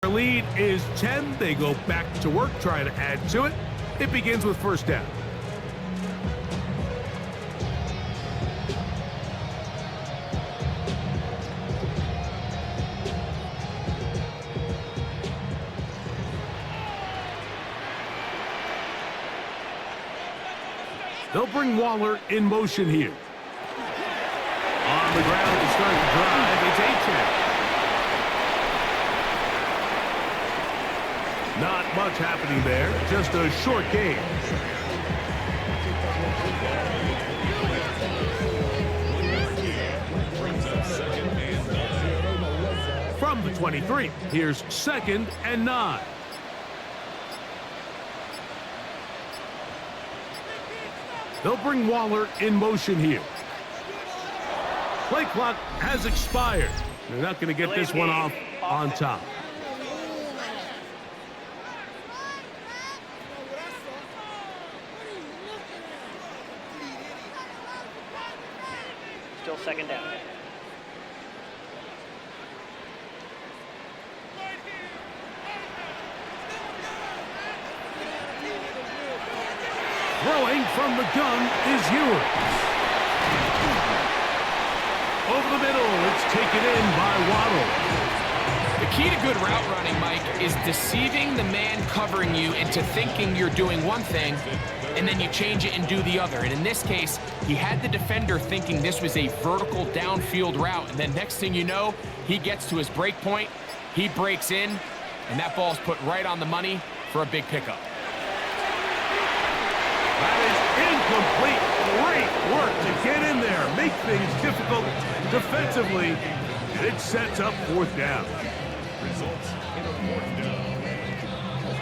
Their lead is 10. They go back to work, trying to add to it. It begins with first down. They'll bring Waller in motion here. On the ground to start the drive, it's A-10. Not much happening there, just a short game. From the 23, here's 2nd and 9. They'll bring Waller in motion here. Play clock has expired. They're not going to get this one off on top. Still 2nd down. Throwing from the gun is Ewing. Over the middle, it's taken in by Waddle. The key to good route running, Mike, is deceiving the man covering you into thinking you're doing one thing, and then you change it and do the other. And in this case, he had the defender thinking this was a vertical downfield route, and then next thing you know, he gets to his break point, he breaks in, and that ball's put right on the money for a big pickup. That is incomplete. Great work to get in there, make things difficult defensively, and it sets up 4th down. Results in a 4th down.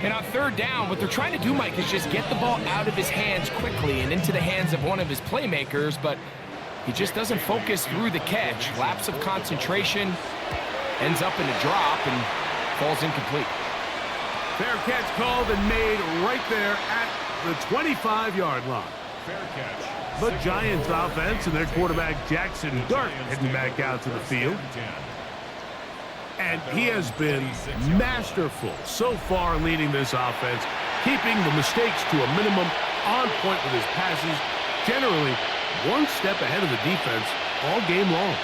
And on 3rd down, what they're trying to do, Mike, is just get the ball out of his hands quickly and into the hands of one of his playmakers, but he just doesn't focus through the catch. Lapse of concentration, ends up in a drop, and falls incomplete. Fair catch called and made right there at the 25-yard line. Fair catch. The Giants offense and their quarterback Jackson Dart heading back out to the field. And he has been masterful so far in leading this offense, keeping the mistakes to a minimum, on point with his passes, generally one step ahead of the defense all game long.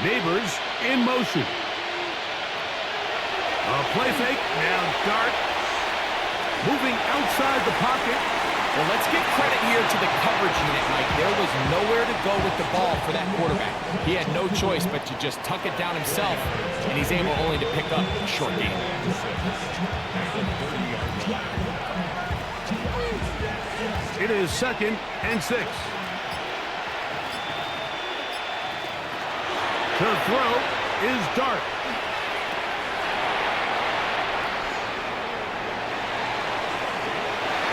Neighbors in motion. A play fake, now Dart moving outside the pocket. Well, let's give credit here to the coverage unit, Mike. There was nowhere to go with the ball for that quarterback. He had no choice but to just tuck it down himself, and he's able only to pick up a short gain. It is 2nd and 6. To throw is Dart.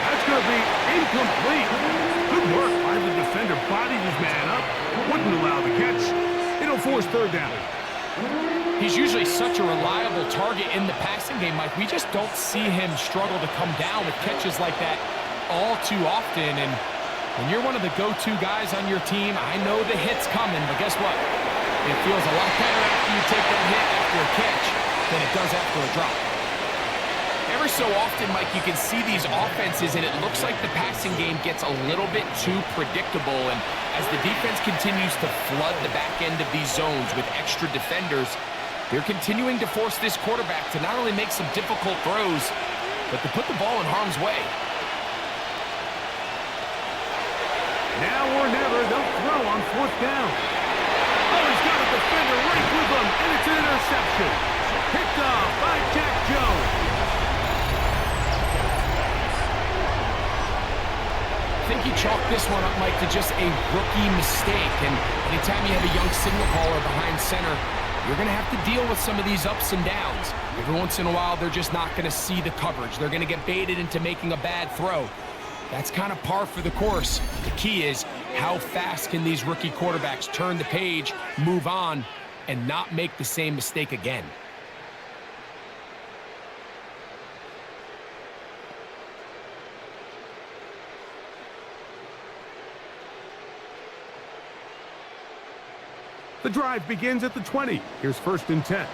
That's going to be incomplete. Good work by the defender. Bodied his man up. Wouldn't allow the catch. It'll force 3rd down. He's usually such a reliable target in the passing game, Mike. We just don't see him struggle to come down with catches like that all too often. And when you're one of the go-to guys on your team, I know the hit's coming, but guess what? It feels a lot better after you take that hit after a catch than it does after a drop. Every so often, Mike, you can see these offenses, and it looks like the passing game gets a little bit too predictable. And as the defense continues to flood the back end of these zones with extra defenders, they're continuing to force this quarterback to not only make some difficult throws, but to put the ball in harm's way. Now or never, they'll throw on 4th down. Oh, he's got a defender right with him, and it's an interception. Picked off by Jack Jones. I think he chalked this one up, Mike, to just a rookie mistake. And anytime you have a young signal caller behind center, you're going to have to deal with some of these ups and downs. Every once in a while, they're just not going to see the coverage. They're going to get baited into making a bad throw. That's kind of par for the course. The key is how fast can these rookie quarterbacks turn the page, move on, and not make the same mistake again. The drive begins at the 20. Here's 1st and 10.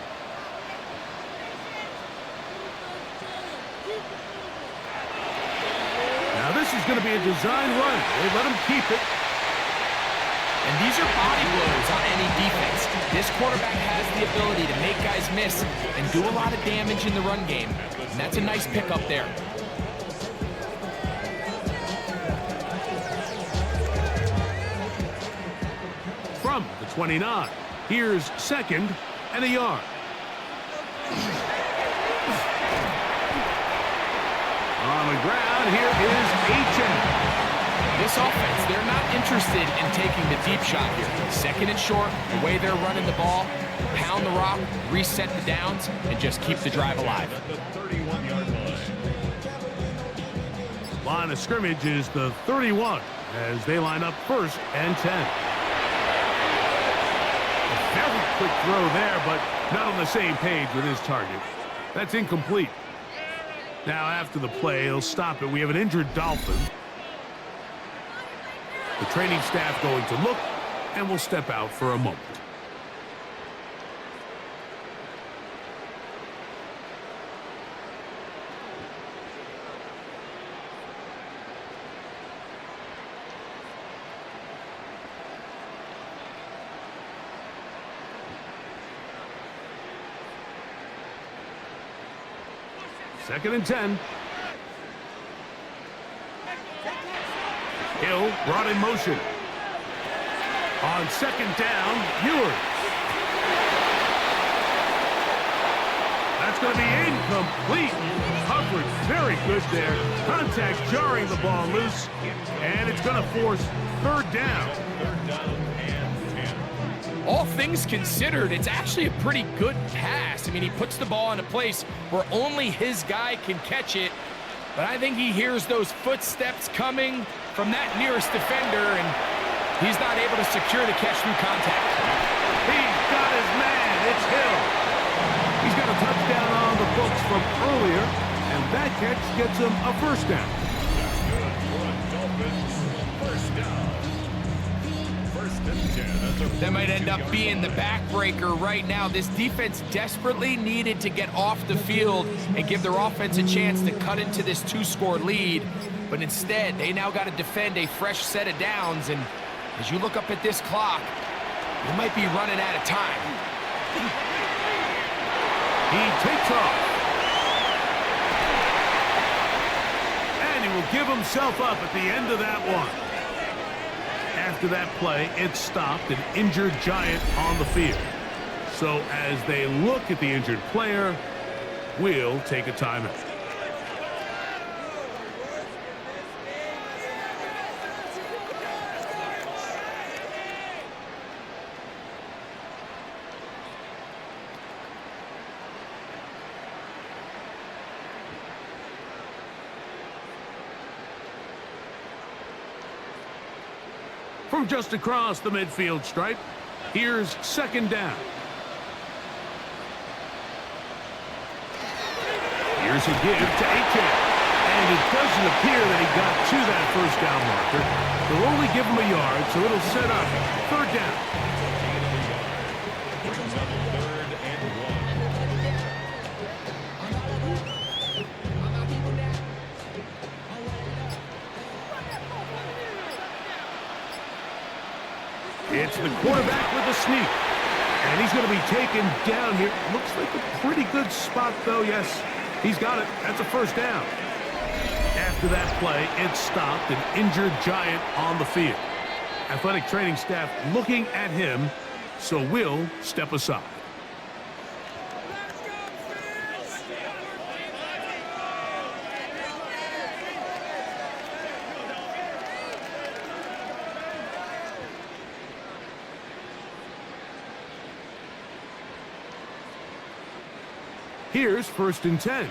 Now this is going to be a design run. They let him keep it. And these are body blows on any defense. This quarterback has the ability to make guys miss and do a lot of damage in the run game. And that's a nice pickup there. From the 29, here's 2nd and a yard. On the ground, here is H.M. This offense, they're not interested in taking the deep shot here. 2nd and short, the way they're running the ball, pound the rock, reset the downs, and just keep the drive alive. At the 31-yard line. Line of scrimmage is the 31 as they line up 1st and 10. A very quick throw there, but not on the same page with his target. That's incomplete. Now after the play, he'll stop it. We have an injured Dolphin. The training staff going to look, and will step out for a moment. Second and 10. Hill brought in motion. On 2nd down, Ewers. That's going to be incomplete. Coverage very good there. Contact jarring the ball loose. And it's going to force 3rd down. 3rd down and 10. All things considered, it's actually a pretty good pass. I mean, he puts the ball in a place where only his guy can catch it. But I think he hears those footsteps coming from that nearest defender, and he's not able to secure the catch through contact. He's got his man. It's Hill. He's got a touchdown on the books from earlier, and that catch gets him a 1st down. That's good for a Dolphins. 1st down. 1st and 10. That's a That might end up being the backbreaker right now. This defense desperately needed to get off the field and give their offense a chance to cut into this 2-score lead. But instead, they now got to defend a fresh set of downs. And as you look up at this clock, you might be running out of time. He takes off. And he will give himself up at the end of that one. After that play, it stopped, an injured Giant on the field. So as they look at the injured player, we'll take a timeout. From just across the midfield stripe, here's 2nd down. Here's a give to H.M. And it doesn't appear that he got to that 1st down marker. They'll only give him a yard, so it'll set up 3rd down. brings up 3rd and 1. It's the quarterback with the sneak. And he's going to be taken down here. Looks like a pretty good spot, though. Yes, he's got it. That's a 1st down. After that play, it stopped, an injured Giant on the field. Athletic training staff looking at him, so we'll step aside. Here's 1st and 10.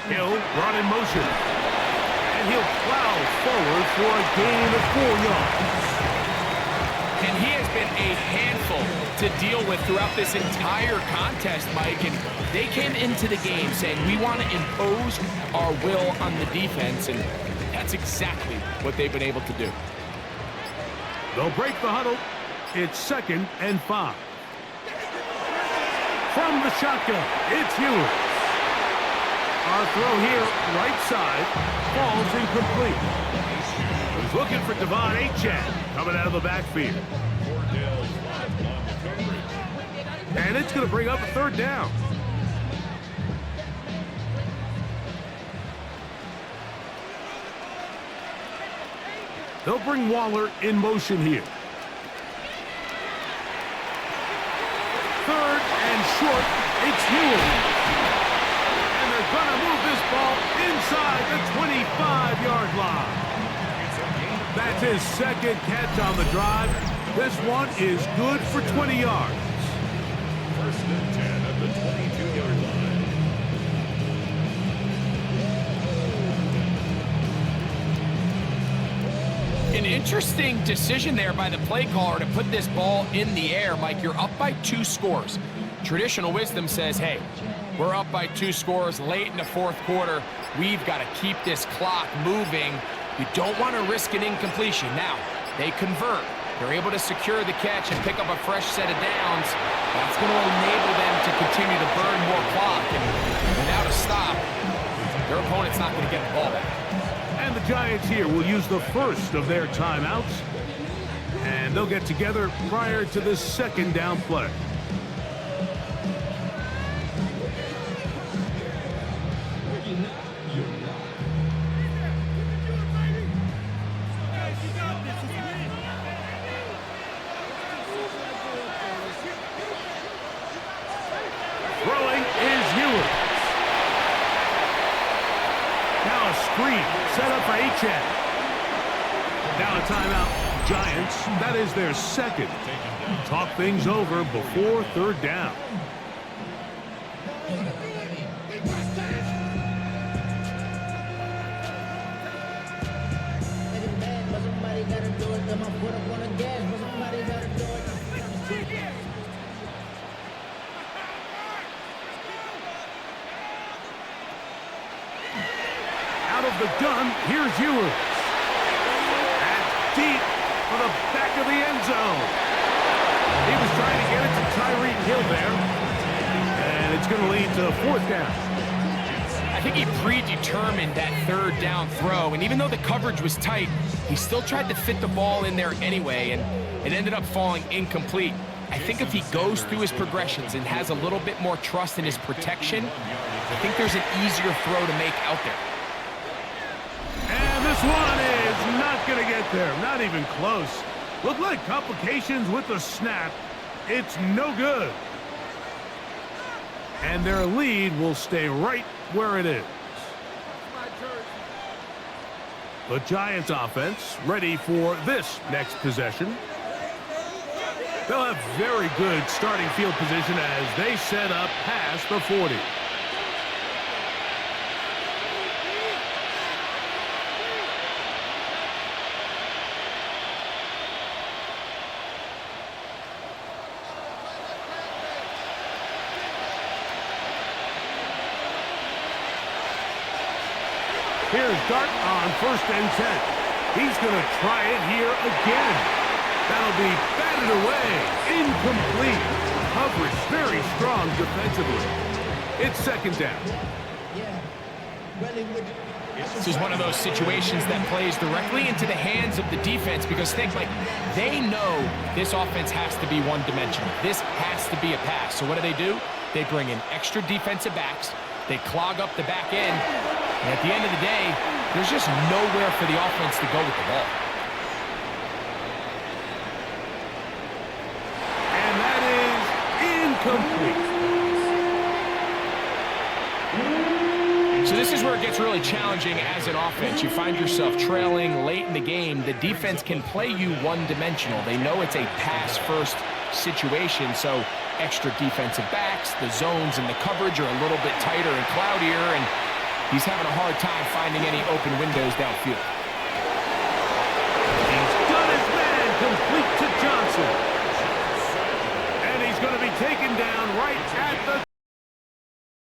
Hill brought in motion. And he'll plow forward for a gain of 4 yards. And he has been a handful to deal with throughout this entire contest, Mike. And they came into the game saying, we want to impose our will on the defense, and that's exactly what they've been able to do. They'll break the huddle. It's 2nd and 5. From the shotgun, it's Hewitt. Our throw here, right side, falls incomplete. He's looking for Devon Achane coming out of the backfield. And it's going to bring up a 3rd down. They'll bring Waller in motion here. 3rd and short, it's Hewitt. And they're going to move this ball inside the 25-yard line. That's his 2nd catch on the drive. This one is good for 20 yards. 1st and 10 at the 22-yard line. An interesting decision there by the play caller to put this ball in the air. Mike, you're up by 2 scores. Traditional wisdom says, hey, we're up by 2 scores late in the 4th quarter. We've got to keep this clock moving. You don't want to risk an incompletion. Now, they convert. They're able to secure the catch and pick up a fresh set of downs. That's going to enable them to continue to burn more clock. And without a stop, their opponent's not going to get the ball back. And the Giants here will use the first of their timeouts. And they'll get together prior to the 2nd down play. Throwing is Hewitt. Now a screen set up for Achane. Now a timeout. Giants, that is their 2nd. Talk things over before 3rd down. Out of the gun, here's Ewers. And deep for the back of the end zone. He was trying to get it to Tyreek Hill there. And it's going to lead to 4th down. I think he predetermined that 3rd down throw, and even though the coverage was tight, he still tried to fit the ball in there anyway, and it ended up falling incomplete. I think if he goes through his progressions and has a little bit more trust in his protection, I think there's an easier throw to make out there. And this one is not going to get there. Not even close. Looked like complications with the snap. It's no good. And their lead will stay right where it is. The Giants offense ready for this next possession. They'll have very good starting field position as they set up past the 40. Here's Dart on 1st and 10. He's going to try it here again. That'll be batted away. Incomplete. Coverage very strong defensively. It's 2nd down. This is one of those situations that plays directly into the hands of the defense because think like they know this offense has to be one-dimensional. This has to be a pass. So what do? They bring in extra defensive backs. They clog up the back end. And at the end of the day, there's just nowhere for the offense to go with the ball. And that is incomplete. So this is where it gets really challenging as an offense. You find yourself trailing late in the game. The defense can play you one-dimensional. They know it's a pass-first situation, so extra defensive backs, the zones and the coverage are a little bit tighter and cloudier, and he's having a hard time finding any open windows downfield. He's got his man complete to Johnson. taken down